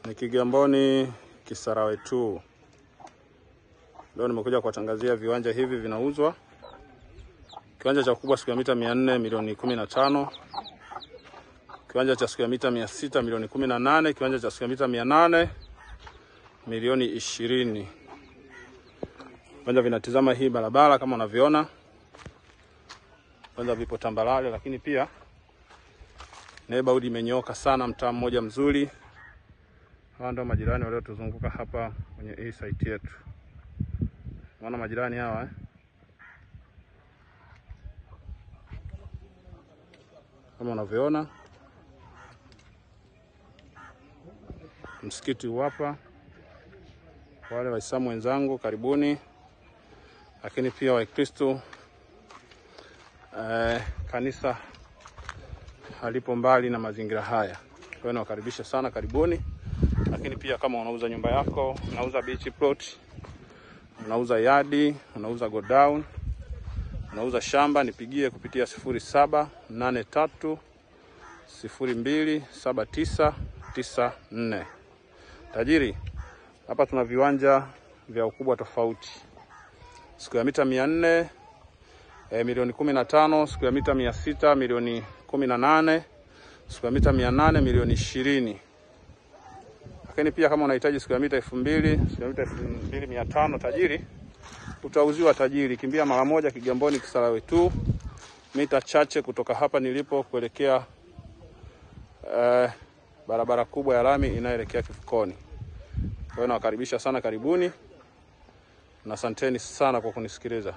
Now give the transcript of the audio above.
Ni Kigamboni Kisarawe 2. Leo nimekuja kuwatangazia viwanja hivi vinauzwa. Kiwanja cha kubwa square mita 400 milioni 15. Kiwanja cha square mita 600 milioni 18, kiwanja cha square mita 800 milioni 20. Viwanja vinatizama hii barabara kama unavyoona. Viwanja vipo tambalale, lakini pia neighborhood imenyooka sana, mtaa mmoja mzuri. Hawa ndio majirani waliotuzunguka hapa kwenye hii site yetu. Unaona majirani hawa kama unavyoona. Msikiti hapa. Wale Waislamu wenzangu karibuni. Lakini pia Wakristo kanisa halipo mbali na mazingira haya. Kwa hiyo nawakaribisha sana, karibuni. Lakini pia kama unauza nyumba yako, unauza beach plot, unauza yadi, unauza go down, unauza shamba, nipigie kupitia 0783 027994. Tajiri, hapa tuna viwanja vya ukubwa tofauti. Square mita 400 milioni 15, square mita 600 milioni 18, square mita 800 milioni 20. Lakini pia kama unahitaji square mita 2000, square mita 2500, tajiri, utauziwa tajiri. Kimbia mara moja Kigamboni Kisarawe 2, mita chache kutoka hapa nilipo kuelekea barabara kubwa ya lami inayoelekea Kivukoni. Kwa hiyo nawakaribisha sana, karibuni. Na asanteni sana kwa kunisikiliza.